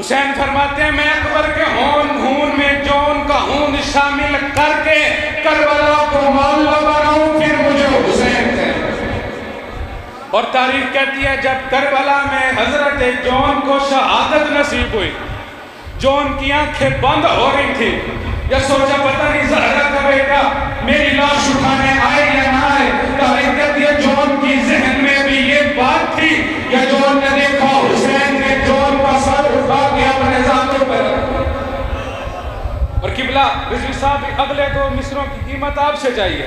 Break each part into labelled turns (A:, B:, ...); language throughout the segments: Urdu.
A: حسین فرماتے ہیں میں اکبر کے ہون میں جون کا ہون شامل کر کے کربلا کو معلّہ بناؤں، پھر مجھے حسین کہیں۔ اور تاریخ کہتی ہے جب کربلا میں حضرت جون کو شہادت نصیب ہوئی، جون کی آنکھیں بند ہو رہی تھی، یا سوچا پتہ نہیں زہرا کا بیٹا میری لاش اٹھانے آئے یا نہ آئے، تاریخ کہتی ہے جون کی ذہن میں بھی یہ بات تھی، یا جون نے دیکھا حسین نے جون کا سر اٹھا کے اپنے ذاتوں پر۔ اور قبلہ رضوی صاحب اگلے دو مصروں کی قیمت آپ سے چاہیے۔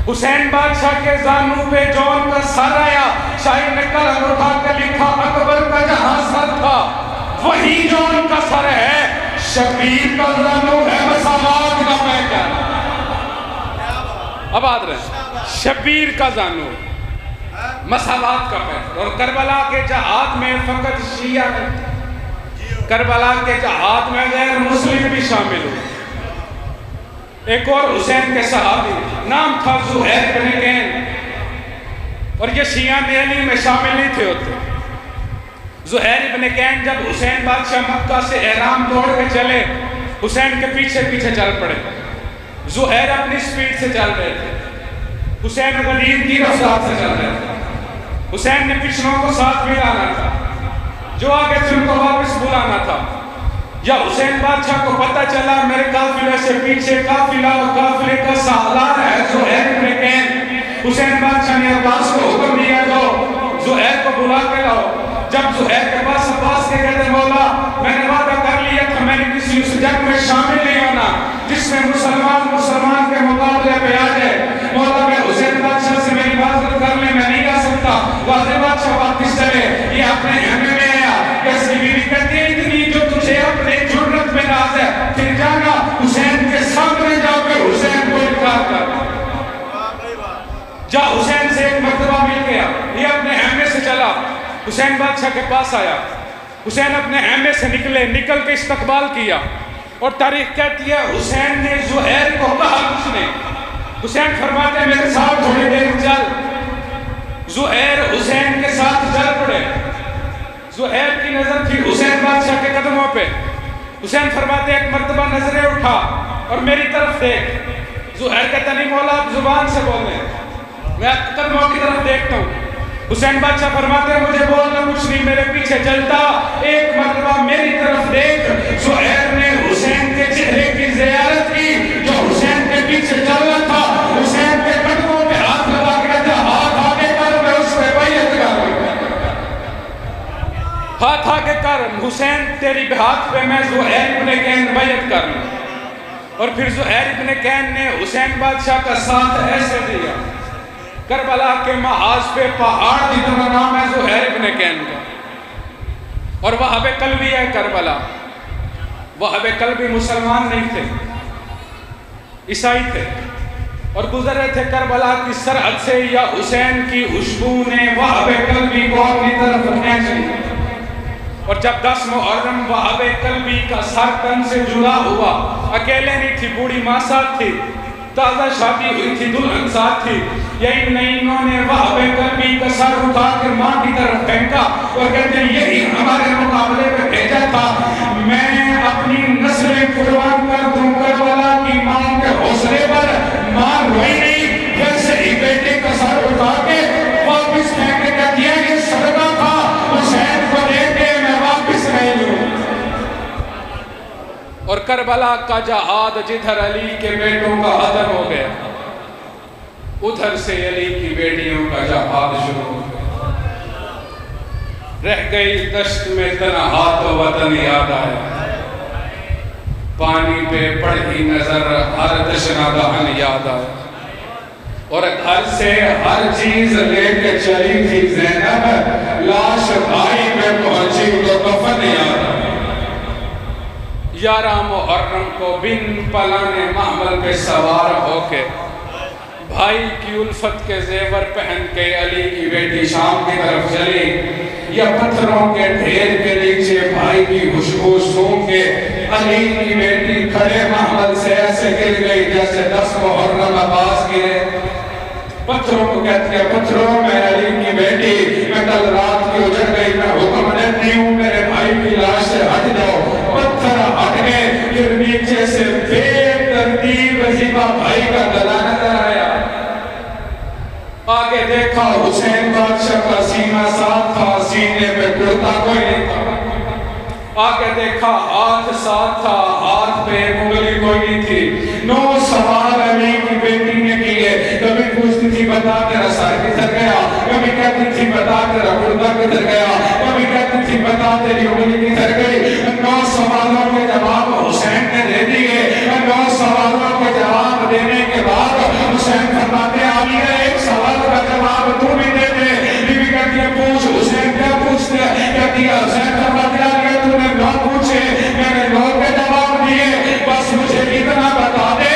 A: حسین بادشاہ کے زانوں پہ جون کا سر آیا، شاعر نے قلم اٹھا کے لکھا اکبر کا جہاں سر تھا وہی جون کا سر ہے، شبیر کا زانو ہے مساوات کا پہچان۔ اب آد رہے شبیر کا زانو مساوات کا پہچان۔ اور کربلا کے جہاد میں فقط شیعہ نہیں، کربلا کے جہاد میں غیر مسلم بھی شامل ہوئے۔ ایک اور حسین کے صحابی نام تھا زہیر بن کین، اور یہ شیعہ علی میں شامل نہیں تھے ہوتے۔ زہیر بن کین جب حسین بادشاہ مکہ سے احرام توڑ کے چلے، حسین کے پیچھے پیچھے چل پڑے۔ زہیر اپنی سپیڈ سے چل رہے تھے، حسین غلیظ کی رفتار سے چل رہے تھے۔ حسین نے پچھلوں کو ساتھ ملانا تھا، جو آگے تھے ان کو واپس بلانا تھا۔ یا حسین بادشاہ کو پتہ چلا میرے قافلے سے پیچھے قافلہ اور قافلے کا سالار ہے زہیر بن کین، حسین بادشاہ نے عباس کو حکم دیا جو زہیر کو بلا کے لاؤ۔ جب زہیر کے پاس عباس کے کہتے مولا میں نے وعدہ کر لیا تھا میں نے کسی اس جنگ میں شامل نہیں ہونا جس میں مسلمان کے مقابلے پہ آ جائے، مولا میں حسین بادشاہ سے میری معذرت کر لیں میں نہیں جا سکتا۔ واضح بادشاہ واپس چلے، یہ اپنے ہمیں میں آیا، کیسی بیوی کہتی ہے اتنی جو تجھے اپنے جرت میں ناز ہے، پھر جانا حسین کے سامنے جا کے حسین کو انکار کر جا۔ حسین سے ایک مرتبہ مل گیا، یہ اپنے ہمیں سے چلا، حسین بادشاہ کے پاس آیا، حسین اپنے ہمیں سے نکل کے استقبال کیا۔ اور تاریخ کہتی ہے حسین نے زہیر کو کہا کچھ نہیں، حسین فرماتے ہیں میرے ساتھ تھوڑی دیر چل۔ زہیر حسین کے ساتھ چل پڑے، زہیر کی نظر تھی حسین بادشاہ کے قدموں پہ۔ حسین فرماتے ہیں ایک مرتبہ نظریں اٹھا اور میری طرف دیکھ۔ زہیر کہتا نہیں مولا آپ زبان سے بولیں، میں قدموں کی طرف دیکھتا ہوں۔ حسین بادشاہ فرماتے ہیں مجھے بولنا کچھ نہیں، میرے پیچھے چلتا، ایک مرتبہ میری طرف دیکھ۔ زہیر نے حسین کے چہرے کی زیارت کی، جو حسین کے پیچھے چل رہا تھا، حسین کے قدموں پہ ہاتھ لگا کے کہتا ہاتھ آگے کر میں اس پہ بیعت کر، ہاتھ آگے کر حسین تیری ہاتھ پہ میں زہیر بن کین بیعت کر لوں۔ اور پھر زہیر بن کین نے حسین بادشاہ کا ساتھ ایسے دیا، کربلا کے محاذ پہ پہاڑ جتنا نام ہے زہیر بن کین کا۔ اور وہاب قلبی ہے کربلا، وہاب قلبی مسلمان نہیں تھے، عیسائی تھے، اور گزر رہے تھے کربلا کی سرحد سے، یا حسین کی خوشبو نے وہاب قلبی کو اپنی طرف کھینچ لیا۔ اور جب 10 محرم وہاب قلبی کا سر تن سے جدا ہوا، اکیلے نہیں تھی، بوڑھی ماں ساتھ تھی، تازہ شادی ہوئی تھی، دلہن ساتھ تھی، انہوں نے وہاب قلبی کا سر اٹھا کر ماں کی طرف پھینکا اور کہتے ہیں یہی ہمارے مقابلے پہ بھیجا تھا، میں اپنی نسلیں قربان کر دوں کربلا کی ماں کے حوصلے پر۔ ماں روئی نہیں، جیسے ہی بیٹے کا سر اٹھا کے واپس پھینک کے کہتی ہے یہ صدقہ تھا حسین کو دے کے میں واپس نہیں لوں۔ اور کربلا کا جہاد جدھر علی کے بیٹوں کا ختم ہو گیا، ادھر سے علی کی بیٹیوں کا جہاد شروع ہو گیا۔ رہ گئی دشت میں تنہا تو وطن یاد آیا، پانی پہ پڑھی نظر ہر تشنہ دہن یاد آیا۔ اور گھر سے ہر چیز لے کے چلی تھی زینب، لاش بھائی پہ پہنچی تو کفن یاد آیا۔ 11 محرم کو بن پلانے محمل پہ سوار ہو کے، بھائی کی الفت کے زیور پہن کے علی کی بیٹی شام کی طرف چلی، یا پتھروں کے ڈھیر کے نیچے بھائی کی خوشبو سونگ کے علی کی بیٹی کھڑے محمل سے ایسے گر گئی جیسے 10 محرم عباس گرے۔ پتھروں کو کہتی ہے پتھروں میں علی کی بیٹی، میں کل رات کی اجڑ گئی، میں حکم دیتی ہوں میرے بھائی کی لاش سے ہٹ جاؤ۔ کا بھائی کا گلا نظر آیا، آگے دیکھا حسین بادشاہ کا سینہ ساتھ تھا، سینے پہ کرتا کوئی نہیں تھا، آگے دیکھا ہاتھ ساتھ تھا، ہاتھ پہ انگلی کوئی نہیں تھی۔ 9 سوال علی کی بیٹی نے کیے، کبھی پوچھتی تھی بتا تیرا سر کدھر گیا، کبھی کہتی تھی بتا تیرا کرتا کدھر گیا، کبھی کہتی تھی بتا تیری انگلی کدھر گئی۔ 9 سوالوں کے جواب حسین نے دے دیے۔ 9 سوالوں کے جواب دینے کے بعد حسین فرماتے علی ایک سوال کا جواب تو بھی دے دے۔ بیوی کہتی ہے پوچھ۔ حسین کیا پوچھتے ہیں؟ کہتی ہے حسین فرماتے علی تو نے 9 پوچھے، میں نے 9 کے جواب دیے، بس مجھے اتنا بتا دے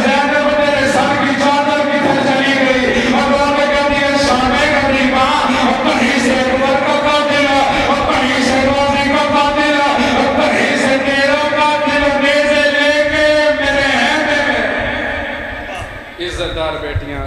A: زینب تیرے سر کی چادر کدھر چلی گئی؟ اور نے کہتی ہے شام غریبا، کہیں سے عمر کا قاتل، کہیں سے روزی کا قاتل، کہیں سے تیرا قاتل نیزے لے کے میرے ہینڈ میں۔ عزت دار بیٹیاں